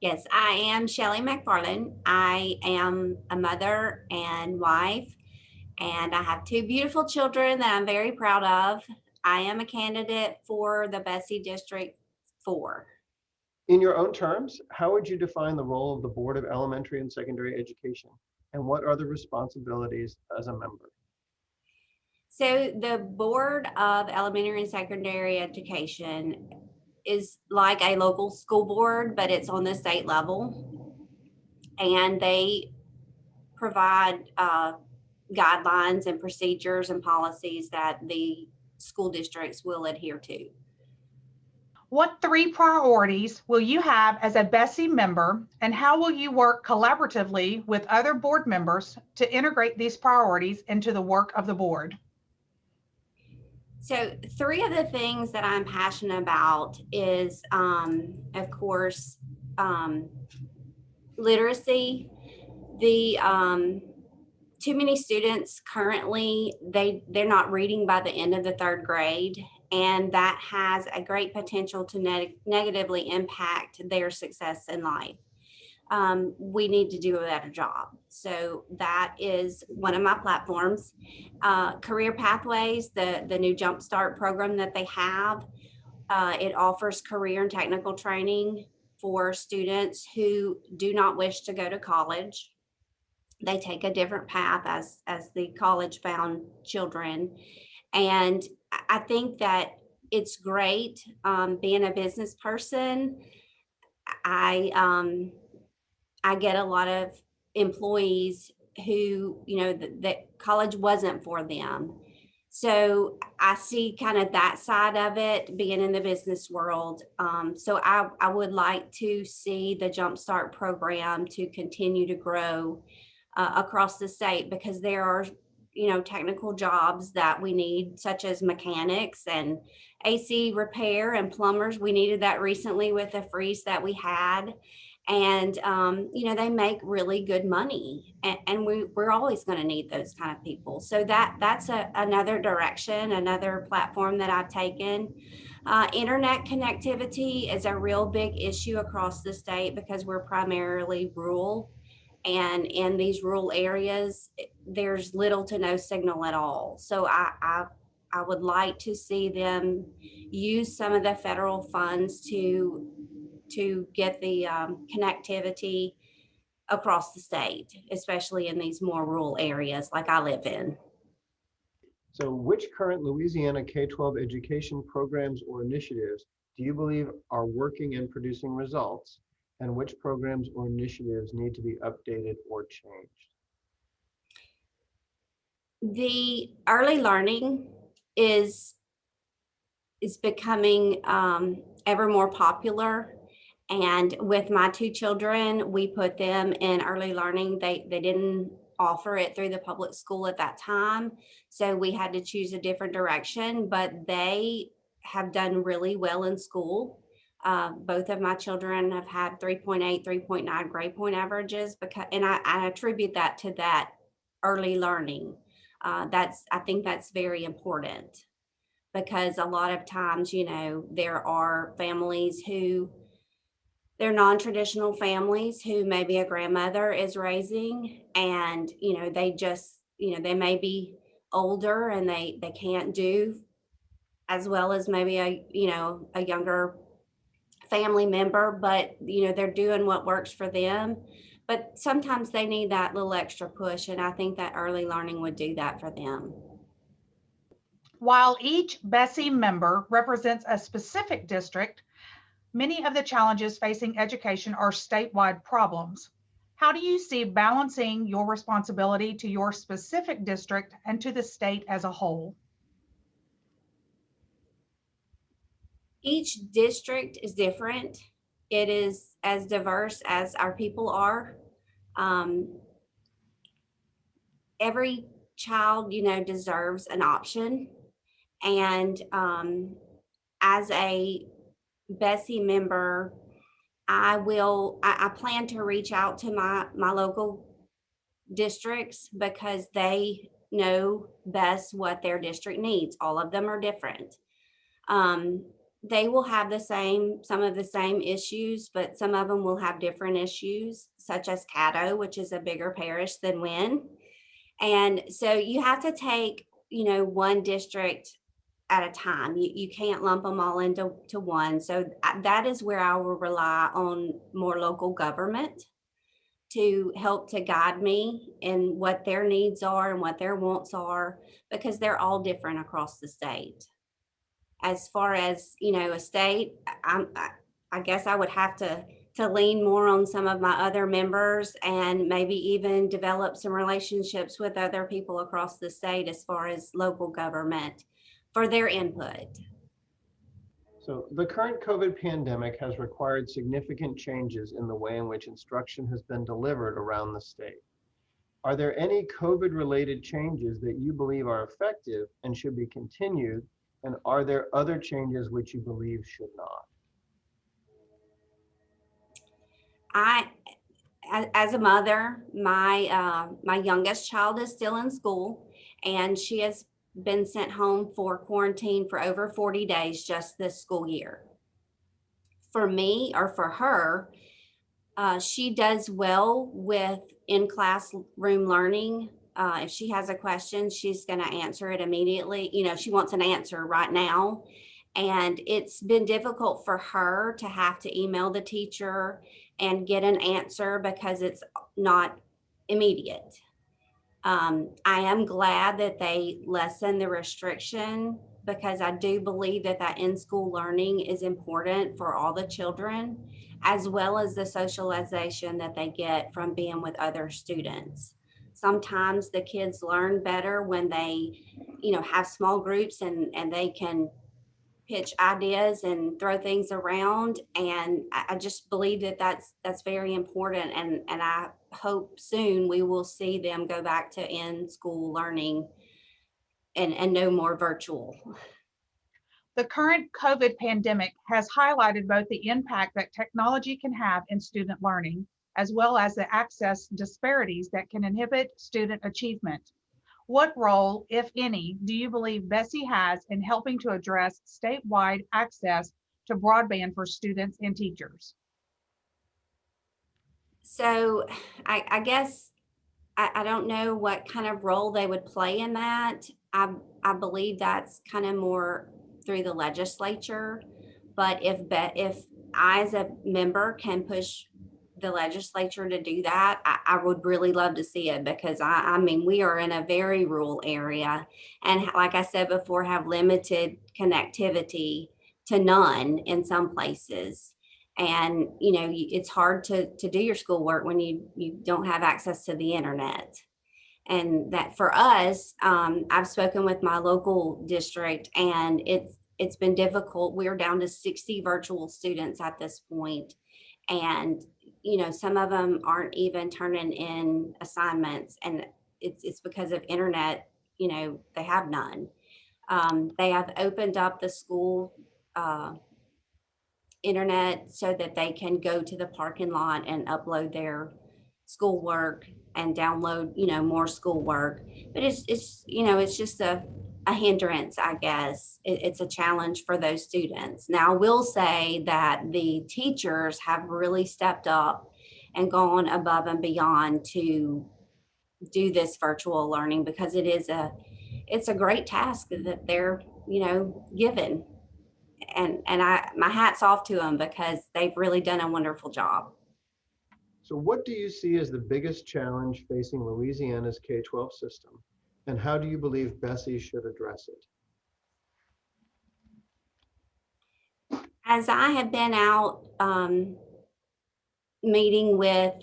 Yes, I am Shelley McFarland. I am a mother and wife, and I have two beautiful children that I'm very proud of. I am a candidate for the BESE District 4. In your own terms, how would you define the role of the Board of Elementary and Secondary Education? And what are the responsibilities as a member? So, the Board of Elementary and Secondary Education is like a local school board, but it's on the state level, and they provide guidelines and procedures and policies that the school districts will adhere to. What three priorities will you have as a BESE member, and how will you work collaboratively with other board members to integrate these priorities into the work of the board? So, three of the things that I'm passionate about is, of course, literacy. The too many students currently they're not reading by the end of the third grade, and that has a great potential to negatively impact their success in life. We need to do a better job. So that is one of my platforms. Career Pathways, the new Jumpstart program that they have, it offers career and technical training for students who do not wish to go to college. They take a different path as the college bound children. And I think that it's great. Being a business person, I get a lot of employees who, that college wasn't for them. So I see kind of that side of it being in the business world. So I would like to see the Jumpstart program to continue to grow across the state, because there are, technical jobs that we need, such as mechanics and AC repair and plumbers. We needed that recently with the freeze that we had. And they make really good money, and we're always going to need those kind of people. So that's another direction, another platform that I've taken. Internet connectivity is a real big issue across the state because we're primarily rural, and in these rural areas there's little to no signal at all. So I would like to see them use some of the federal funds to get the connectivity across the state, especially in these more rural areas like I live in. So which current Louisiana K-12 education programs or initiatives do you believe are working and producing results? And which programs or initiatives need to be updated or changed? The early learning is becoming ever more popular. And with my two children, we put them in early learning. They didn't offer it through the public school at that time, so we had to choose a different direction, but they have done really well in school. Both of my children have had 3.8, 3.9 grade point averages, and I attribute that to that early learning. I think that's very important, because a lot of times, there are families who they're non-traditional families who maybe a grandmother is raising, and they may be older and they can't do as well as maybe a younger family member, but they're doing what works for them. But sometimes they need that little extra push, and I think that early learning would do that for them. While each BESE member represents a specific district, many of the challenges facing education are statewide problems. How do you see balancing your responsibility to your specific district and to the state as a whole? Each district is different. It is as diverse as our people are. Every child, deserves an option. And as a BESE member, I plan to reach out to my local districts, because they know best what their district needs. All of them are different. they will have some of the same issues, but some of them will have different issues, such as Caddo, which is a bigger parish than Wynn. And so you have to take, one district at a time. You can't lump them all into one. So that is where I will rely on more local government to help to guide me in what their needs are and what their wants are, because they're all different across the state. As far as, a state, I guess I would have to lean more on some of my other members and maybe even develop some relationships with other people across the state as far as local government for their input. So the current COVID pandemic has required significant changes in the way in which instruction has been delivered around the state. Are there any COVID-related changes that you believe are effective and should be continued? And are there other changes which you believe should not? As a mother, my youngest child is still in school, and she has been sent home for quarantine for over 40 days just this school year. For me, or for her, she does well with in-class room learning. If she has a question, she's going to answer it immediately. She wants an answer right now. And it's been difficult for her to have to email the teacher and get an answer because it's not immediate. I am glad that they lessen the restriction, because I do believe that in-school learning is important for all the children, as well as the socialization that they get from being with other students. Sometimes the kids learn better when they, have small groups and they can pitch ideas and throw things around. And I just believe that's very important. And I hope soon we will see them go back to in-school learning and no more virtual. The current COVID pandemic has highlighted both the impact that technology can have in student learning, as well as the access disparities that can inhibit student achievement. What role, if any, do you believe BESE has in helping to address statewide access to broadband for students and teachers? So I guess I don't know what kind of role they would play in that. I believe that's kind of more through the legislature. But if I, as a member, can push the legislature to do that, I would really love to see it, because I mean, we are in a very rural area, and like I said before, have limited connectivity to none in some places. And it's hard to do your schoolwork when you don't have access to the internet. And that for us, I've spoken with my local district, and it's been difficult. We're down to 60 virtual students at this point, and some of them aren't even turning in assignments, and it's because of internet. They have none. They have opened up the school internet so that they can go to the parking lot and upload their schoolwork and download more schoolwork. But it's just a hindrance, I guess. It's a challenge for those students. Now, I will say that the teachers have really stepped up and gone above and beyond to do this virtual learning, because it's a great task that they're given. And my hat's off to them, because they've really done a wonderful job. So what do you see as the biggest challenge facing Louisiana's K-12 system? And how do you believe BESE should address it? As I have been out meeting with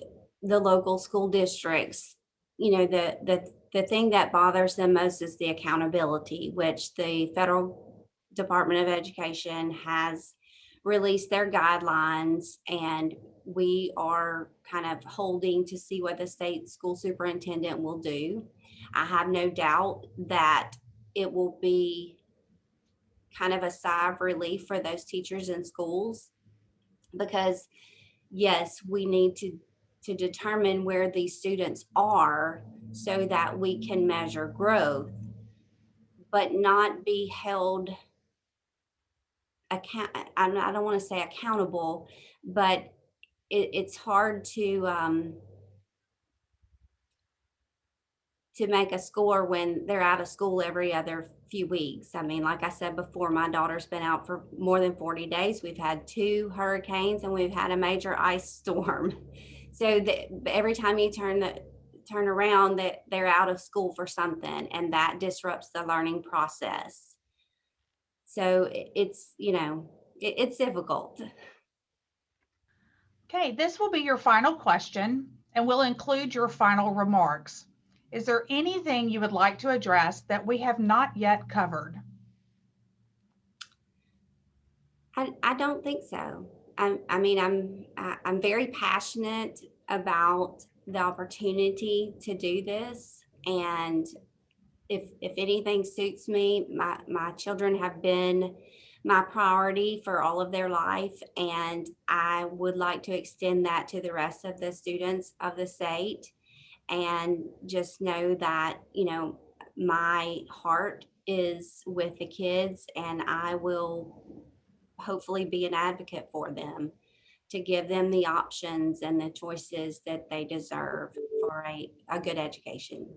the local school districts, the thing that bothers them most is the accountability, which the Federal Department of Education has released their guidelines, and we are kind of holding to see what the state school superintendent will do. I have no doubt that it will be kind of a sigh of relief for those teachers in schools, because yes, we need to determine where these students are so that we can measure growth, but not be held I don't want to say accountable, but it's hard to make a score when they're out of school every other few weeks. I mean, like I said before, my daughter's been out for more than 40 days. We've had 2 hurricanes and we've had a major ice storm. So every time you turn around, that they're out of school for something, and that disrupts the learning process. So it's, it's difficult. Okay, this will be your final question and will include your final remarks. Is there anything you would like to address that we have not yet covered? I don't think so. I'm very passionate about the opportunity to do this, and if anything suits me, my children have been my priority for all of their life, and I would like to extend that to the rest of the students of the state, and just know that, my heart is with the kids, and I will hopefully be an advocate for them to give them the options and the choices that they deserve for a good education.